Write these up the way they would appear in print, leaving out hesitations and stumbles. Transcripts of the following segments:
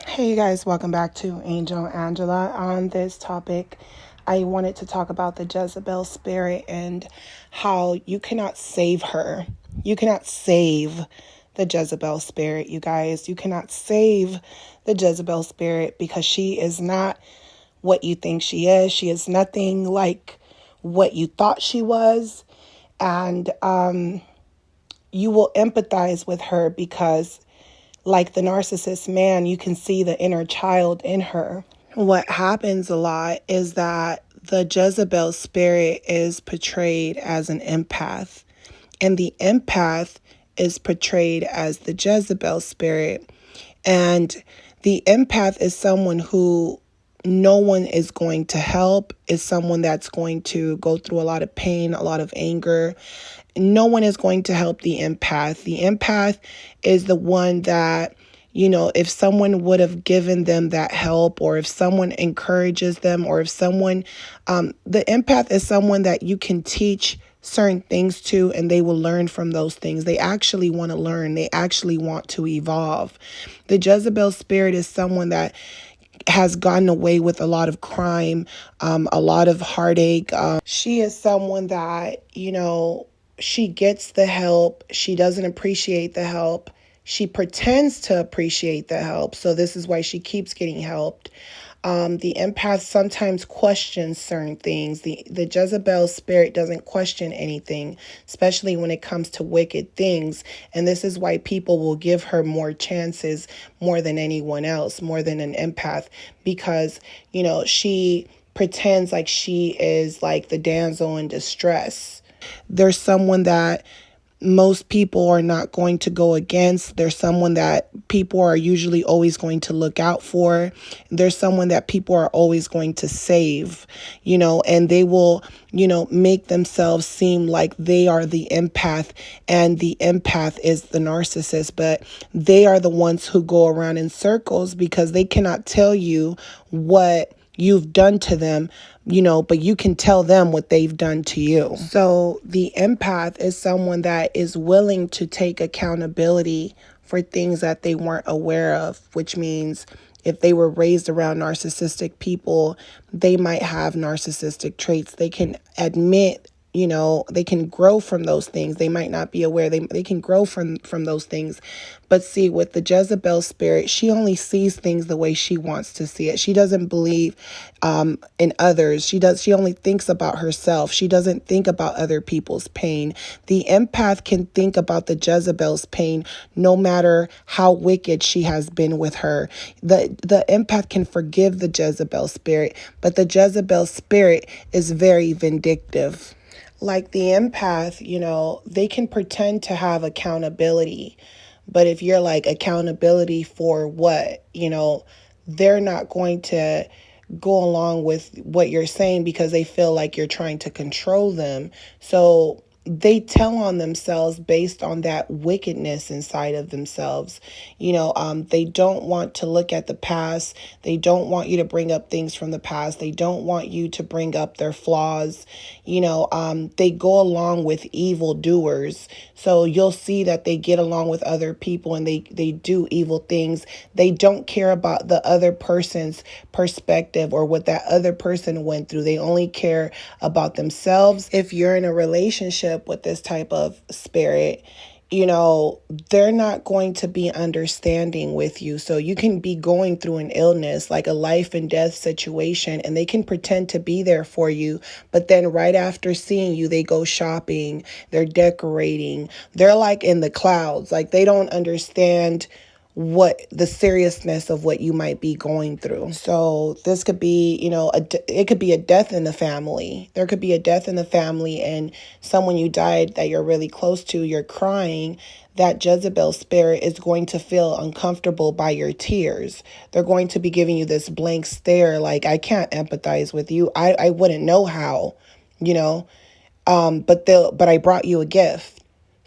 Hey you guys, welcome back to Angel Angela. On this topic, I wanted to talk about the Jezebel spirit and how you cannot save her. You cannot save the Jezebel spirit, you guys. You cannot save the Jezebel spirit because she is not what you think she is. She is nothing like what you thought she was. And you will empathize with her because like the narcissist man, you can see the inner child in her. What happens a lot is that the Jezebel spirit is portrayed as an empath, and the empath is portrayed as the Jezebel spirit. And the empath is someone who no one is going to help, is someone that's going to go through a lot of pain, a lot of anger. No one is going to help the empath. The empath is the one that, if someone would have given them that help, or if someone encourages them, or if someone, the empath is someone that you can teach certain things to, and they will learn from those things. They actually want to learn. They actually want to evolve. The Jezebel spirit is someone that has gotten away with a lot of crime, a lot of heartache. She is someone that, she gets the help. She doesn't appreciate the help. She pretends to appreciate the help. So this is why she keeps getting helped. The empath sometimes questions certain things. The Jezebel spirit doesn't question anything, especially when it comes to wicked things. And this is why people will give her more chances, more than anyone else, more than an empath, because, she pretends like she is like the damsel in distress. There's someone that most people are not going to go against. There's someone that people are usually always going to look out for. There's someone that people are always going to save, and they will, make themselves seem like they are the empath and the empath is the narcissist, but they are the ones who go around in circles because they cannot tell you what you've done to them, but you can tell them what they've done to you. So the empath is someone that is willing to take accountability for things that they weren't aware of, which means if they were raised around narcissistic people, they might have narcissistic traits. They can admit, they can grow from those things. They might not be aware. They can grow from those things. But see, with the Jezebel spirit, she only sees things the way she wants to see it. She doesn't believe in others. She only thinks about herself. She doesn't think about other people's pain. The empath can think about the Jezebel's pain no matter how wicked she has been with her. The empath can forgive the Jezebel spirit, but the Jezebel spirit is very vindictive. Like the empath, they can pretend to have accountability. But if you're like, accountability for what, they're not going to go along with what you're saying because they feel like you're trying to control them. So they tell on themselves based on that wickedness inside of themselves. They don't want to look at the past. They don't want you to bring up things from the past. They don't want you to bring up their flaws. They go along with evil doers. So you'll see that they get along with other people and they do evil things. They don't care about the other person's perspective or what that other person went through. They only care about themselves. If you're in a relationship with this type of spirit, they're not going to be understanding with you. So you can be going through an illness, like a life and death situation, and they can pretend to be there for you. But then right after seeing you, they go shopping, they're decorating, they're like in the clouds. Like they don't understand what the seriousness of what you might be going through. So this could be, it could be a death in the family. There could be a death in the family and someone you died that you're really close to, you're crying. That Jezebel spirit is going to feel uncomfortable by your tears. They're going to be giving you this blank stare like, I can't empathize with you. I wouldn't know how, but I brought you a gift.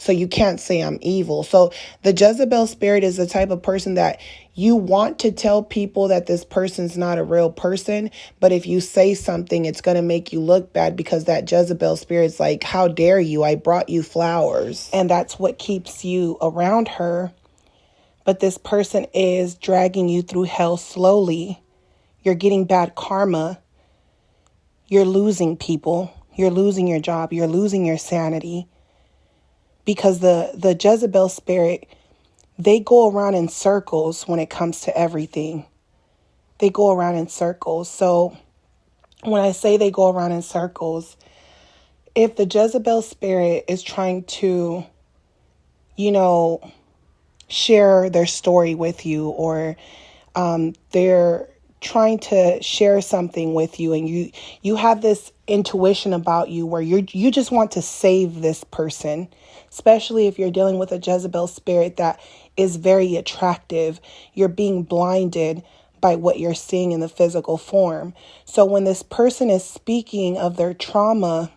So you can't say I'm evil. So the Jezebel spirit is the type of person that you want to tell people that this person's not a real person. But if you say something, it's going to make you look bad, because that Jezebel spirit's like, how dare you? I brought you flowers. And that's what keeps you around her. But this person is dragging you through hell slowly. You're getting bad karma. You're losing people. You're losing your job. You're losing your sanity. Because the Jezebel spirit, they go around in circles when it comes to everything. They go around in circles. So when I say they go around in circles, if the Jezebel spirit is trying to, share their story with you, or they're trying to share something with you, and you have this intuition about you where you just want to save this person, especially if you're dealing with a Jezebel spirit that is very attractive. You're being blinded by what you're seeing in the physical form. So when this person is speaking of their trauma,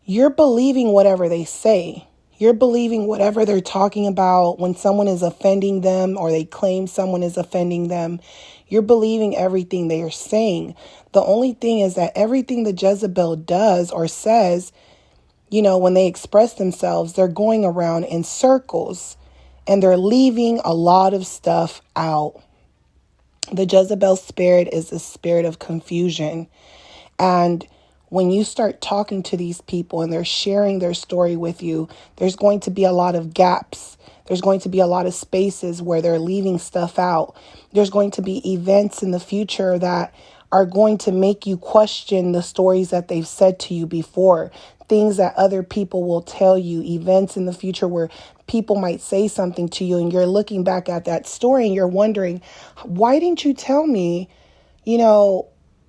you're believing whatever they say. You're believing whatever they're talking about when someone is offending them, or they claim someone is offending them. You're believing everything they are saying. The only thing is that everything the Jezebel does or says, when they express themselves, they're going around in circles and they're leaving a lot of stuff out. The Jezebel spirit is the spirit of confusion. And when you start talking to these people and they're sharing their story with you, there's going to be a lot of gaps. There's going to be a lot of spaces where they're leaving stuff out. There's going to be events in the future that are going to make you question the stories that they've said to you before. Things that other people will tell you, events in the future where people might say something to you and you're looking back at that story and you're wondering, why didn't you tell me,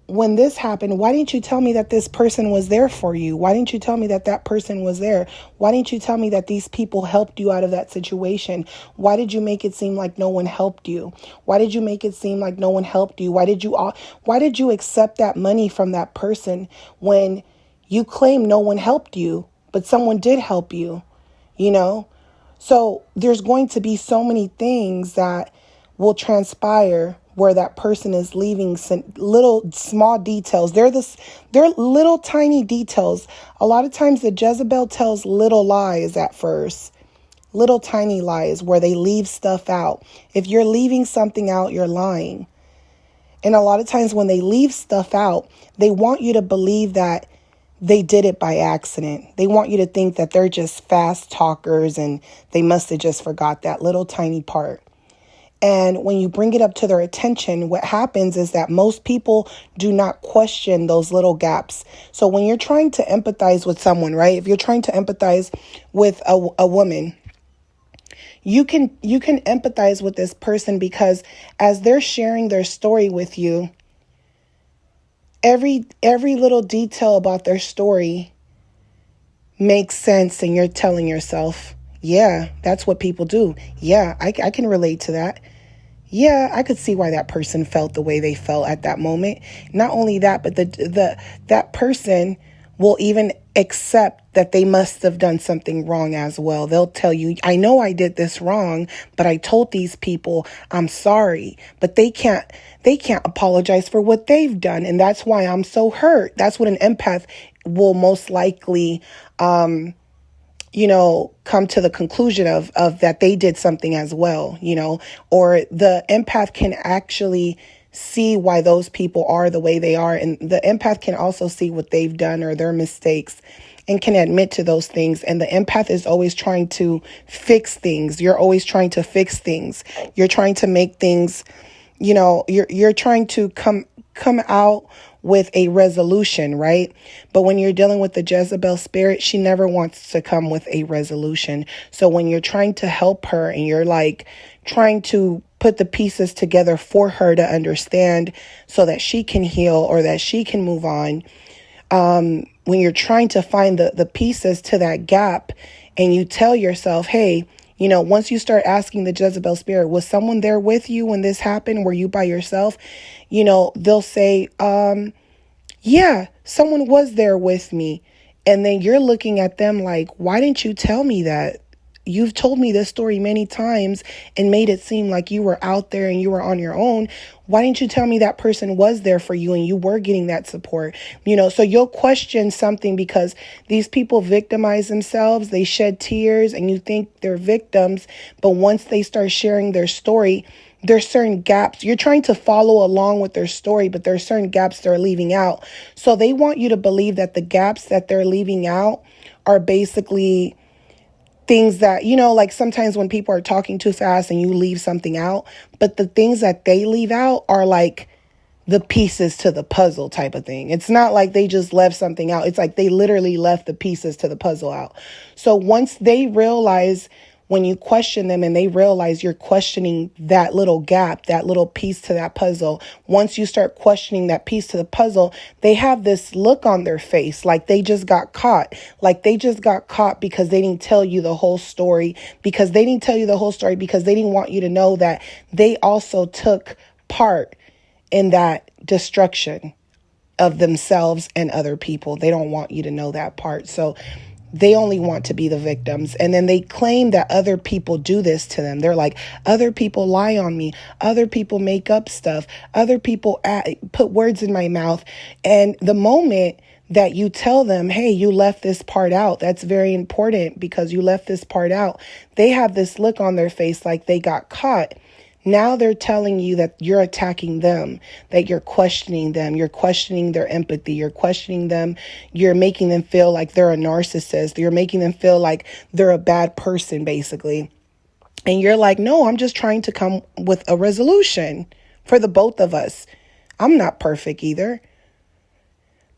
when this happened, why didn't you tell me that this person was there for you? Why didn't you tell me that that person was there? Why didn't you tell me that these people helped you out of that situation? Why did you make it seem like no one helped you? Why did you make it seem like no one helped you? Why did you accept that money from that person when you claim no one helped you, but someone did help you, So there's going to be so many things that will transpire where that person is leaving some little small details. They're little tiny details. A lot of times the Jezebel tells little lies at first. Little tiny lies where they leave stuff out. If you're leaving something out, you're lying. And a lot of times when they leave stuff out, they want you to believe that they did it by accident. They want you to think that they're just fast talkers and they must have just forgot that little tiny part. And when you bring it up to their attention, what happens is that most people do not question those little gaps. So when you're trying to empathize with someone, right? If you're trying to empathize with a woman, you can empathize with this person because as they're sharing their story with you, every little detail about their story makes sense, and you're telling yourself, yeah, that's what people do. Yeah, I can relate to that. Yeah, I could see why that person felt the way they felt at that moment. Not only that, but that person will even accept that they must have done something wrong as well. They'll tell you, I know I did this wrong, but I told these people I'm sorry. But they can't apologize for what they've done. And that's why I'm so hurt. That's what an empath will most likely come to the conclusion of that they did something as well, or the empath can actually see why those people are the way they are. And the empath can also see what they've done or their mistakes and can admit to those things. And the empath is always trying to fix things. You're always trying to fix things. You're trying to make things, you're trying to come out with a resolution, right? But when you're dealing with the Jezebel spirit, she never wants to come with a resolution. So when you're trying to help her and you're like trying to put the pieces together for her to understand so that she can heal or that she can move on, when you're trying to find the pieces to that gap and you tell yourself, hey, once you start asking the Jezebel spirit, was someone there with you when this happened? Were you by yourself? They'll say, yeah, someone was there with me. And then you're looking at them like, why didn't you tell me that? You've told me this story many times and made it seem like you were out there and you were on your own. Why didn't you tell me that person was there for you and you were getting that support? So you'll question something because these people victimize themselves. They shed tears and you think they're victims. But once they start sharing their story, there's certain gaps. You're trying to follow along with their story, but there's certain gaps they're leaving out. So they want you to believe that the gaps that they're leaving out are basically things that, like sometimes when people are talking too fast and you leave something out, but the things that they leave out are like the pieces to the puzzle type of thing. It's not like they just left something out. It's like they literally left the pieces to the puzzle out. So once they realize, when you question them and they realize you're questioning that little gap, that little piece to that puzzle, once you start questioning that piece to the puzzle, they have this look on their face like they just got caught. Like they just got caught because they didn't tell you the whole story, because they didn't want you to know that they also took part in that destruction of themselves and other people. They don't want you to know that part. So they only want to be the victims. And then they claim that other people do this to them. They're like, other people lie on me. Other people make up stuff. Other people put words in my mouth. And the moment that you tell them, hey, you left this part out, that's very important because you left this part out, they have this look on their face like they got caught. Now they're telling you that you're attacking them, that you're questioning them, you're questioning their empathy, you're questioning them, you're making them feel like they're a narcissist, you're making them feel like they're a bad person, basically. And you're like, no, I'm just trying to come with a resolution for the both of us. I'm not perfect either.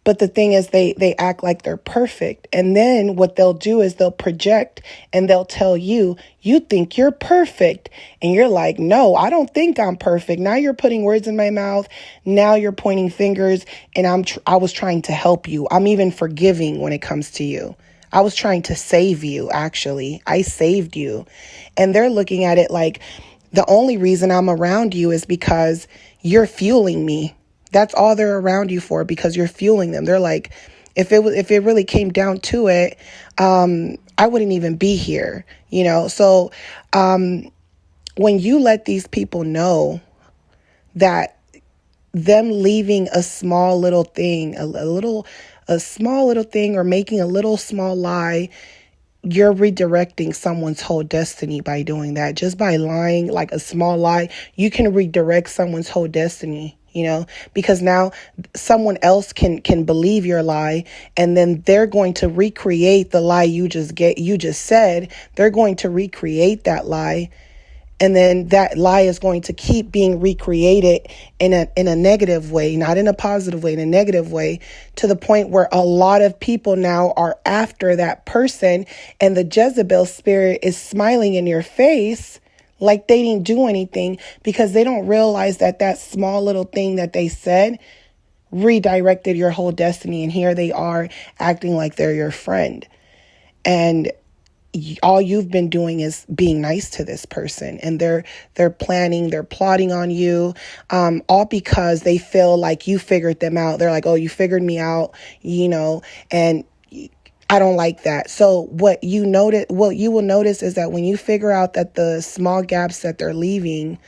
But the thing is, they act like they're perfect. And then what they'll do is they'll project and they'll tell you, you think you're perfect. And you're like, no, I don't think I'm perfect. Now you're putting words in my mouth. Now you're pointing fingers. And I was trying to help you. I'm even forgiving when it comes to you. I was trying to save you, actually. I saved you. And they're looking at it like the only reason I'm around you is because you're fueling me. That's all they're around you for, because you're fueling them. They're like, if it really came down to it, I wouldn't even be here, So when you let these people know that them leaving a small little thing, a small little thing, or making a little small lie, you're redirecting someone's whole destiny by doing that. Just by lying, like a small lie, you can redirect someone's whole destiny. Because now someone else can believe your lie, and then they're going to recreate the lie you just said. They're going to recreate that lie. And then that lie is going to keep being recreated in a negative way, not in a positive way, in a negative way, to the point where a lot of people now are after that person, and the Jezebel spirit is smiling in your face like they didn't do anything, because they don't realize that small little thing that they said redirected your whole destiny. And here they are acting like they're your friend. And all you've been doing is being nice to this person. And they're plotting on you, all because they feel like you figured them out. They're like, oh, you figured me out, and I don't like that. So what you will notice is that when you figure out that the small gaps that they're leaving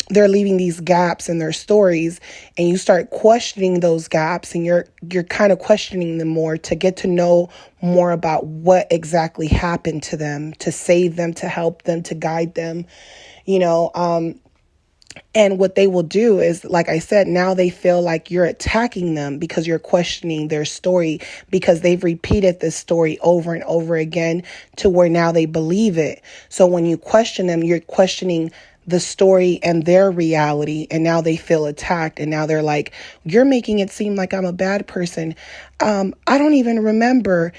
these gaps in their stories, and you start questioning those gaps, and you're kind of questioning them more to get to know more about what exactly happened to them, to save them, to help them, to guide them, and what they will do is, like I said, now they feel like you're attacking them because you're questioning their story, because they've repeated this story over and over again to where now they believe it. So when you question them, you're questioning the story and their reality, and now they feel attacked. And now they're like, you're making it seem like I'm a bad person. I don't even remember.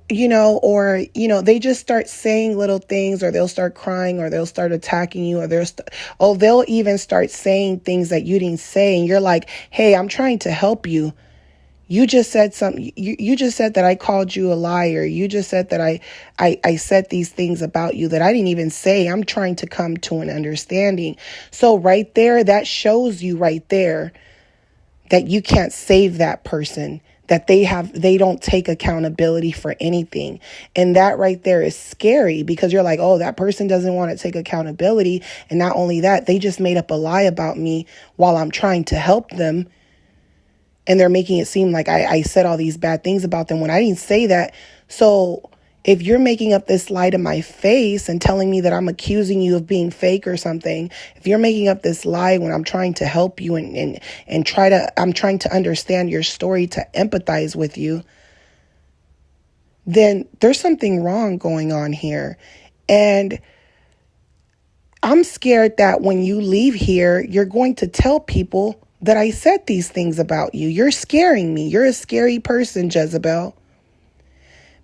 They just start saying little things, or they'll start crying, or they'll start attacking you, or they'll even start saying things that you didn't say. And you're like, hey, I'm trying to help you. You just said something. You just said that I called you a liar. You just said that I said these things about you that I didn't even say. I'm trying to come to an understanding. So right there, that shows you right there that you can't save that person, that they don't take accountability for anything. And that right there is scary, because you're like, oh, that person doesn't want to take accountability. And not only that, they just made up a lie about me while I'm trying to help them. And they're making it seem like I said all these bad things about them when I didn't say that. So if you're making up this lie to my face and telling me that I'm accusing you of being fake or something, if you're making up this lie when I'm trying to help you and I'm trying to understand your story, to empathize with you, then there's something wrong going on here. And I'm scared that when you leave here, you're going to tell people that I said these things about you. You're scaring me. You're a scary person, Jezebel.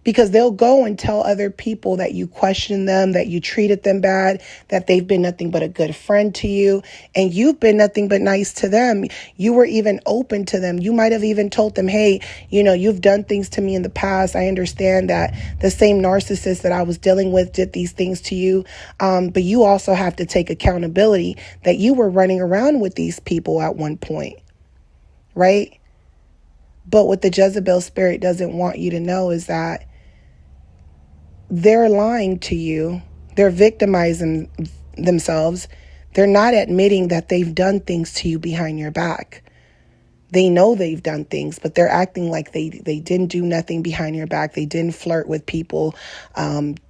Because they'll go and tell other people that you questioned them, that you treated them bad, that they've been nothing but a good friend to you, and you've been nothing but nice to them. You were even open to them. You might have even told them, hey, you've done things to me in the past. I understand that the same narcissist that I was dealing with did these things to you. But you also have to take accountability that you were running around with these people at one point, right? But what the Jezebel spirit doesn't want you to know is that they're lying to you. They're victimizing themselves. They're not admitting that they've done things to you behind your back. They know they've done things, but they're acting like they didn't do nothing behind your back. They didn't flirt with people,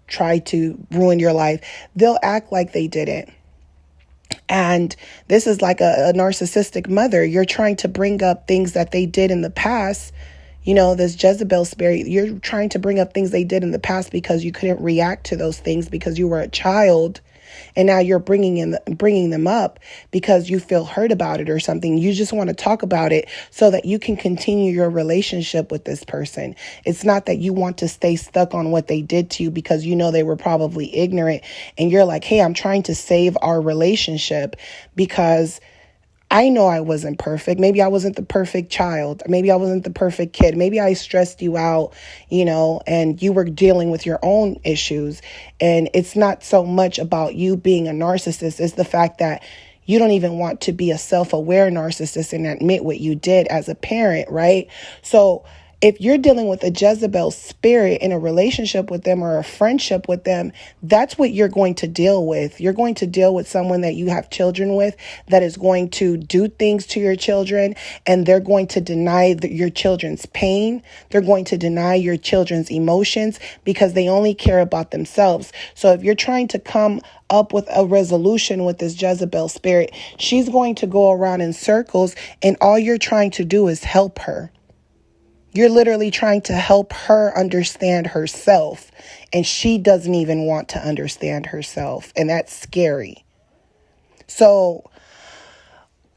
try to ruin your life. They'll act like they didn't. And this is like a narcissistic mother. You're trying to bring up things that they did in the past. This Jezebel spirit, you're trying to bring up things they did in the past because you couldn't react to those things because you were a child. And now you're bringing them up because you feel hurt about it or something. You just want to talk about it so that you can continue your relationship with this person. It's not that you want to stay stuck on what they did to you because they were probably ignorant. And you're like, hey, I'm trying to save our relationship because I know I wasn't perfect. Maybe I wasn't the perfect child. Maybe I wasn't the perfect kid. Maybe I stressed you out, and you were dealing with your own issues. And it's not so much about you being a narcissist. It's the fact that you don't even want to be a self-aware narcissist and admit what you did as a parent, right? So if you're dealing with a Jezebel spirit in a relationship with them or a friendship with them, that's what you're going to deal with. You're going to deal with someone that you have children with that is going to do things to your children, and they're going to deny your children's pain. They're going to deny your children's emotions because they only care about themselves. So if you're trying to come up with a resolution with this Jezebel spirit, she's going to go around in circles, and all you're trying to do is help her. You're literally trying to help her understand herself, and she doesn't even want to understand herself, and that's scary. So,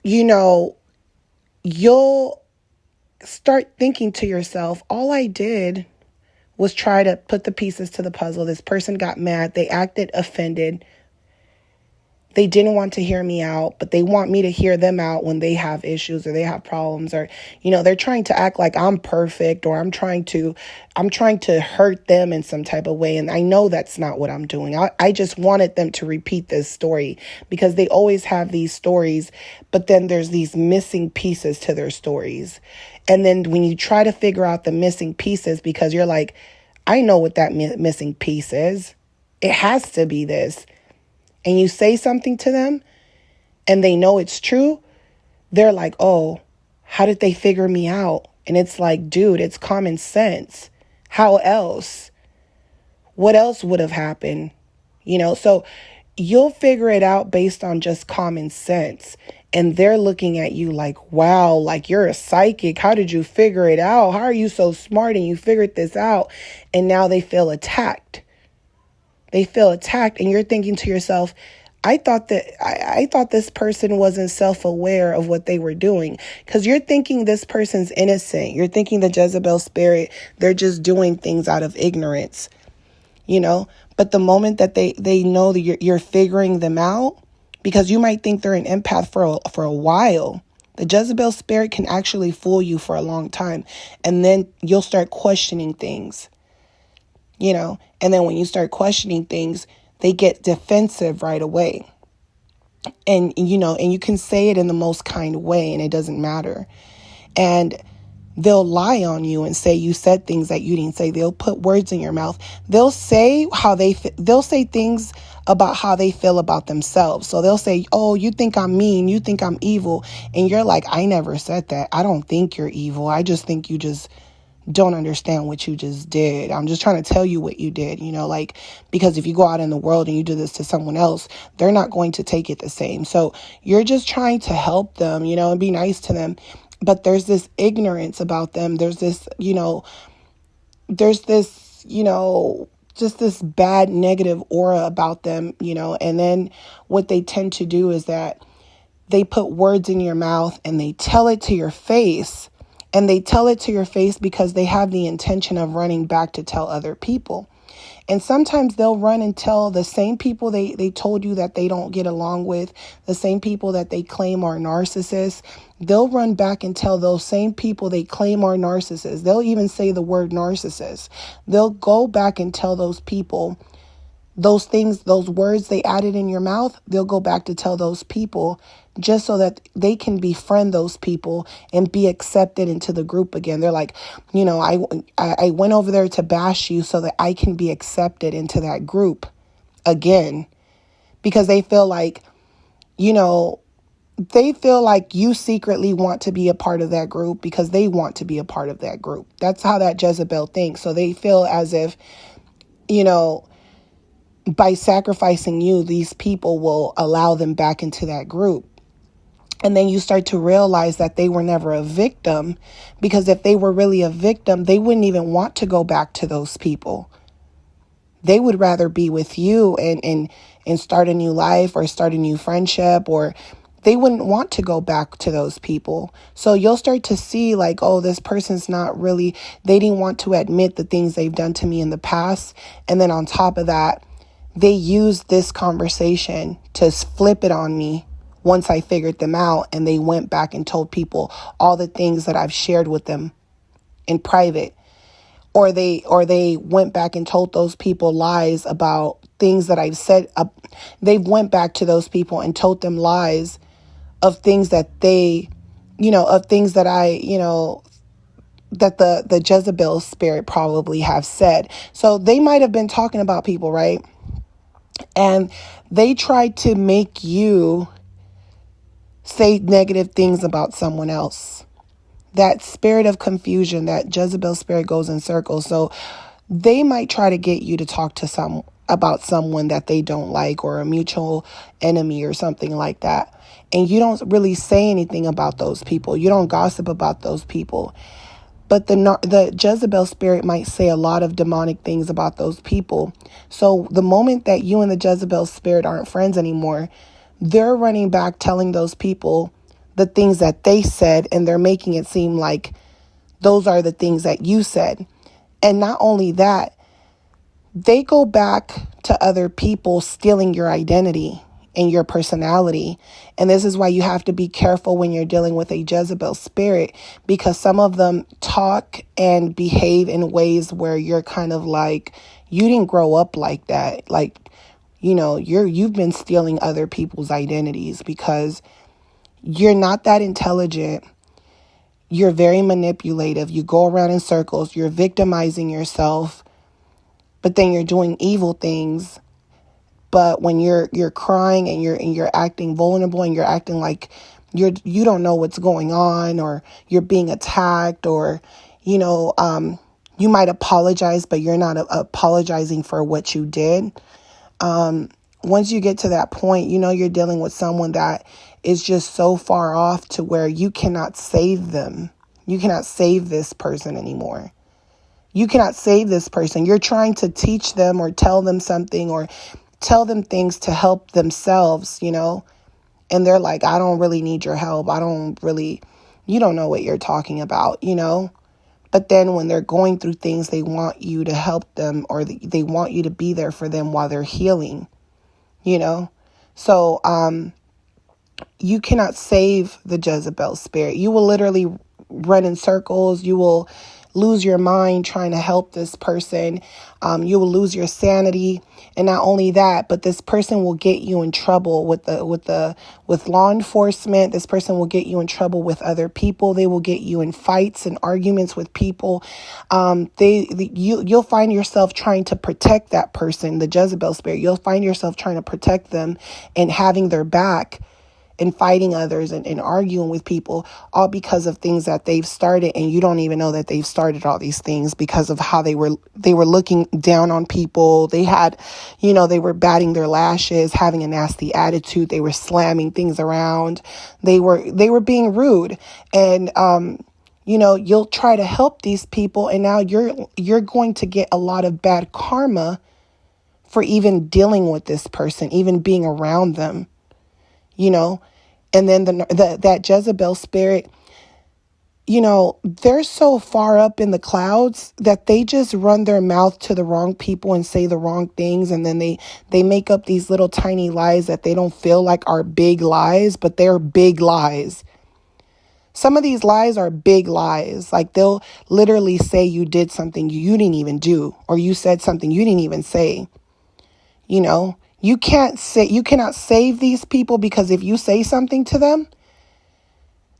you'll start thinking to yourself, all I did was try to put the pieces to the puzzle. This person got mad. They acted offended. They didn't want to hear me out, but they want me to hear them out when they have issues or they have problems, or, they're trying to act like I'm perfect, or I'm trying to hurt them in some type of way. And I know that's not what I'm doing. I just wanted them to repeat this story because they always have these stories, but then there's these missing pieces to their stories. And then when you try to figure out the missing pieces, because you're like, I know what that missing piece is. It has to be this. And you say something to them and they know it's true, they're like, oh, how did they figure me out? And it's like, dude, it's common sense. How else? What else would have happened? So you'll figure it out based on just common sense. And they're looking at you like, wow, like you're a psychic. How did you figure it out? How are you so smart and you figured this out? And now they feel attacked. They feel attacked, and you're thinking to yourself, I thought this person wasn't self-aware of what they were doing, because you're thinking this person's innocent. You're thinking the Jezebel spirit, they're just doing things out of ignorance, But the moment that they know that you're figuring them out, because you might think they're an empath for a while. The Jezebel spirit can actually fool you for a long time, and then you'll start questioning things. And then when you start questioning things, they get defensive right away. And you can say it in the most kind way, and it doesn't matter. And They'll lie on you and say you said things that you didn't say. They'll put words in your mouth. They'll say they'll say things about how they feel about themselves. So they'll say, "Oh, you think I'm mean, you think I'm evil." And you're like, "I never said that. I don't think you're evil. I just think you just don't understand what you just did. I'm just trying to tell you what you did, like, because if you go out in the world and you do this to someone else, they're not going to take it the same." So you're just trying to help them, and be nice to them. But there's this ignorance about them. There's this, just this bad negative aura about them, and then what they tend to do is that they put words in your mouth and they tell it to your face. And they tell it to your face because they have the intention of running back to tell other people. And sometimes they'll run and tell the same people they told you that they don't get along with, the same people that they claim are narcissists. They'll run back and tell those same people they claim are narcissists. They'll even say the word narcissist. They'll go back and tell those people those things, those words they added in your mouth. They'll go back to tell those people just so that they can befriend those people and be accepted into the group again. They're like, I went over there to bash you so that I can be accepted into that group again, because they feel like, you secretly want to be a part of that group because they want to be a part of that group. That's how that Jezebel thinks. So they feel as if, by sacrificing you, these people will allow them back into that group. And then you start to realize that they were never a victim, because if they were really a victim, they wouldn't even want to go back to those people. They would rather be with you and start a new life or start a new friendship, or they wouldn't want to go back to those people. So you'll start to see like, oh, this person's not really, they didn't want to admit the things they've done to me in the past. And then on top of that, they used this conversation to flip it on me once I figured them out, and they went back and told people all the things that I've shared with them in private. Or they went back and told those people lies about things that I've said. They went back to those people and told them lies of things that they, of things that that the Jezebel spirit probably have said. So they might have been talking about people, right? And they tried to make you say negative things about someone else. That spirit of confusion, that Jezebel spirit goes in circles. So they might try to get you to talk to about someone that they don't like, or a mutual enemy or something like that. And you don't really say anything about those people. You don't gossip about those people. But the Jezebel spirit might say a lot of demonic things about those people. So the moment that you and the Jezebel spirit aren't friends anymore, they're running back telling those people the things that they said, and they're making it seem like those are the things that you said. And not only that, they go back to other people stealing your identity and your personality. And this is why you have to be careful when you're dealing with a Jezebel spirit, because some of them talk and behave in ways where you're kind of like, you didn't grow up like that. Like, you've been stealing other people's identities because you're not that intelligent. You're very manipulative. You go around in circles. You're victimizing yourself, but then you're doing evil things. But when you're crying and you're acting vulnerable and you're acting like you don't know what's going on, or you're being attacked, or you might apologize, but you're not apologizing for what you did. Once you get to that point, you're dealing with someone that is just so far off to where you cannot save them. You cannot save this person anymore. You cannot save this person. You're trying to teach them or tell them something or tell them things to help themselves, and they're like, I don't really need your help. You don't know what you're talking about, But then when they're going through things, they want you to help them, or they want you to be there for them while they're healing, So, you cannot save the Jezebel spirit. You will literally run in circles. You will lose your mind trying to help this person. You will lose your sanity. And not only that, but this person will get you in trouble with law enforcement. This person will get you in trouble with other people. They will get you in fights and arguments with people. You'll find yourself trying to protect that person, the Jezebel spirit. You'll find yourself trying to protect them and having their back and fighting others and arguing with people, all because of things that they've started, and you don't even know that they've started all these things because of how they were looking down on people. They had, they were batting their lashes, having a nasty attitude. They were slamming things around. They were being rude, and you'll try to help these people, and now you're going to get a lot of bad karma for even dealing with this person, even being around them. And then that Jezebel spirit, they're so far up in the clouds that they just run their mouth to the wrong people and say the wrong things. And then they make up these little tiny lies that they don't feel like are big lies, but they're big lies. Some of these lies are big lies. Like they'll literally say you did something you didn't even do, or you said something you didn't even say. You cannot save these people, because if you say something to them,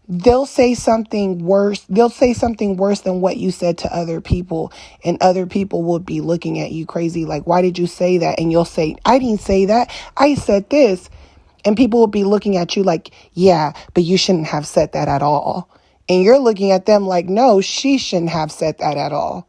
they'll say something worse. They'll say something worse than what you said to other people. And other people will be looking at you crazy. Like, why did you say that? And you'll say, I didn't say that. I said this. And people will be looking at you like, yeah, but you shouldn't have said that at all. And you're looking at them like, no, she shouldn't have said that at all.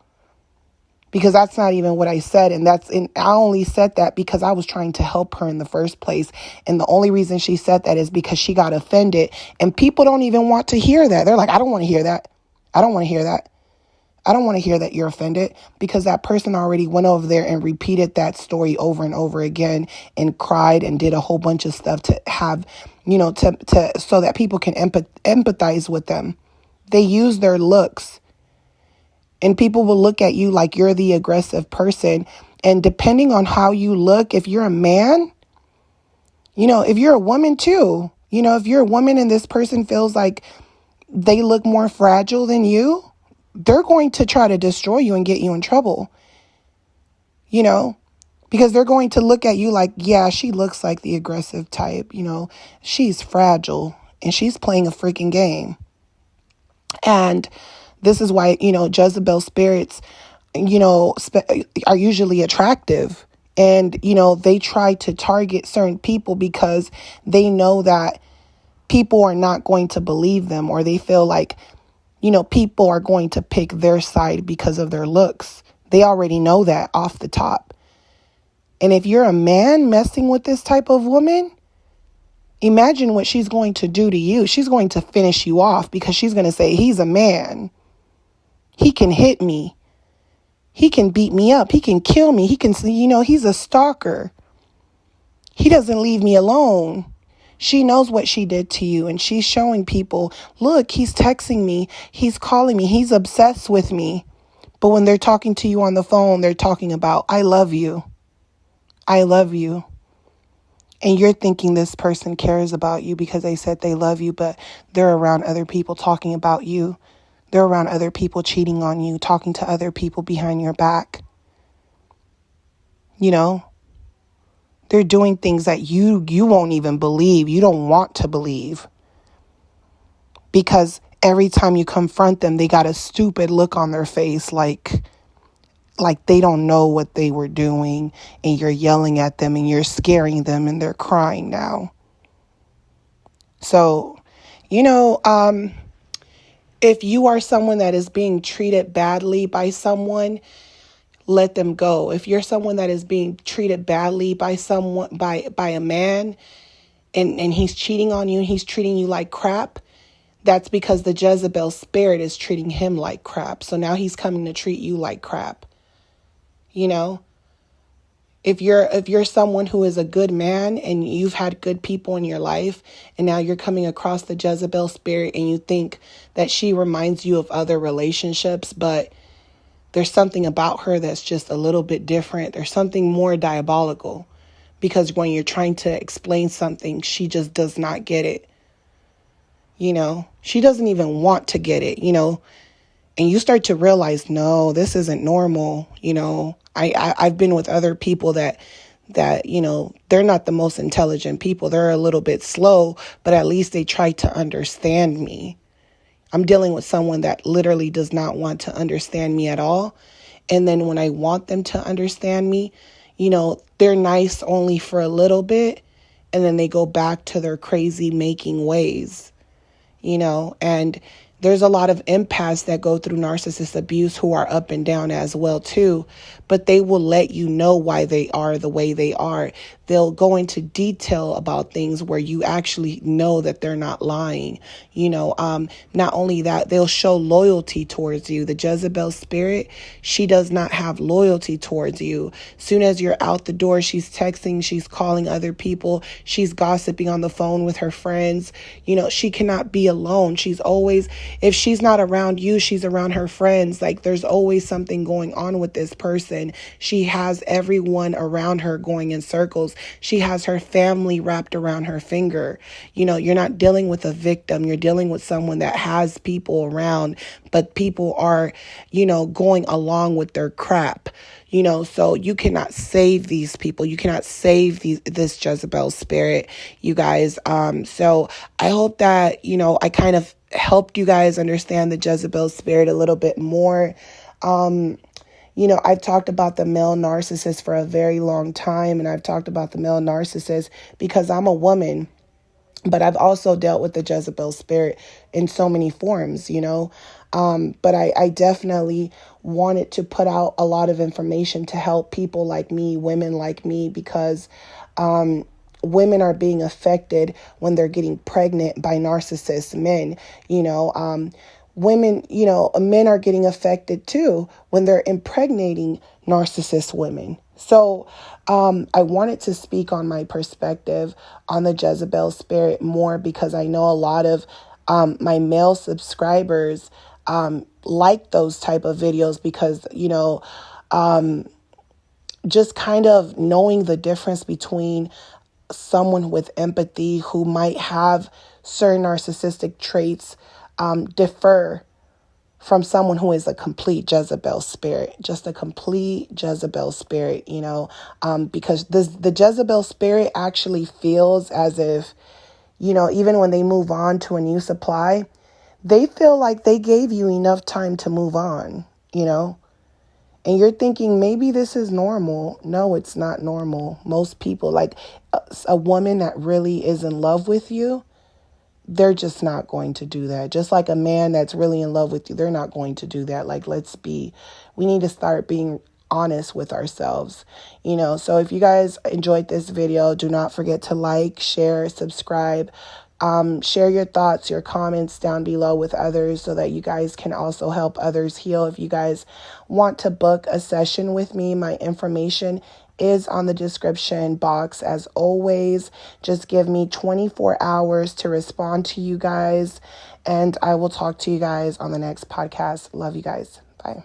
Because that's not even what I said. And I only said that because I was trying to help her in the first place. And the only reason she said that is because she got offended. And people don't even want to hear that. They're like, I don't want to hear that. I don't want to hear that. I don't want to hear that you're offended, because that person already went over there and repeated that story over and over again and cried and did a whole bunch of stuff to have, so that people can empathize with them. They use their looks. And people will look at you like you're the aggressive person. And depending on how you look, if you're a man, if you're a woman too, if you're a woman and this person feels like they look more fragile than you, they're going to try to destroy you and get you in trouble, because they're going to look at you like, yeah, she looks like the aggressive type, she's fragile and she's playing a freaking game. And this is why, Jezebel spirits, are usually attractive. And, they try to target certain people because they know that people are not going to believe them, or they feel like, people are going to pick their side because of their looks. They already know that off the top. And if you're a man messing with this type of woman, imagine what she's going to do to you. She's going to finish you off, because she's going to say, he's a man. He can hit me. He can beat me up. He can kill me. He can, he's a stalker. He doesn't leave me alone. She knows what she did to you, and she's showing people, look, he's texting me. He's calling me. He's obsessed with me. But when they're talking to you on the phone, they're talking about, I love you. I love you. And you're thinking this person cares about you because they said they love you, but they're around other people talking about you. They're around other people cheating on you, talking to other people behind your back. They're doing things that you won't even believe. You don't want to believe. Because every time you confront them, they got a stupid look on their face, like they don't know what they were doing, and you're yelling at them and you're scaring them and they're crying now. So, if you are someone that is being treated badly by someone, let them go. If you're someone that is being treated badly by someone, by a man, and he's cheating on you and he's treating you like crap, that's because the Jezebel spirit is treating him like crap. So now he's coming to treat you like crap. If you're someone who is a good man and you've had good people in your life, and now you're coming across the Jezebel spirit and you think that she reminds you of other relationships, but there's something about her that's just a little bit different. There's something more diabolical, because when you're trying to explain something, she just does not get it. She doesn't even want to get it. And you start to realize, no, this isn't normal. I've been with other people that they're not the most intelligent people. They're a little bit slow, but at least they try to understand me. I'm dealing with someone that literally does not want to understand me at all. And then when I want them to understand me, they're nice only for a little bit. And then they go back to their crazy making ways, and there's a lot of empaths that go through narcissist abuse who are up and down as well too, but they will let you know why they are the way they are. They'll go into detail about things where you actually know that they're not lying. Not only that, they'll show loyalty towards you. The Jezebel spirit, she does not have loyalty towards you. Soon as you're out the door, she's texting, she's calling other people, she's gossiping on the phone with her friends. She cannot be alone. She's always, if she's not around you, she's around her friends. Like, there's always something going on with this person. She has everyone around her going in circles. She has her family wrapped around her finger. You're not dealing with a victim. You're dealing with someone that has people around, but people are, going along with their crap. So you cannot save these people. You cannot save this Jezebel spirit, you guys. So I hope that, I kind of helped you guys understand the Jezebel spirit a little bit more. I've talked about the male narcissist for a very long time, and I've talked about the male narcissist because I'm a woman. But I've also dealt with the Jezebel spirit in so many forms, But I definitely wanted to put out a lot of information to help people like me, women like me, because women are being affected when they're getting pregnant by narcissist men. Women, men are getting affected too when they're impregnating narcissist women. So I wanted to speak on my perspective on the Jezebel spirit more because I know a lot of my male subscribers like those type of videos because, just kind of knowing the difference between someone with empathy who might have certain narcissistic traits differ from someone who is a complete Jezebel spirit, just a complete Jezebel spirit, because the Jezebel spirit actually feels as if, even when they move on to a new supply, they feel like they gave you enough time to move on, and you're thinking maybe this is normal. No, it's not normal. Most people, like a woman that really is in love with you, they're just not going to do that. Just like a man that's really in love with you, they're not going to do that. Like, we need to start being honest with ourselves, So if you guys enjoyed this video, do not forget to like, share, subscribe, share your thoughts, your comments down below with others so that you guys can also help others heal. If you guys want to book a session with me, my information is on the description box. As always, just give me 24 hours to respond to you guys, and I will talk to you guys on the next podcast. Love you guys. Bye.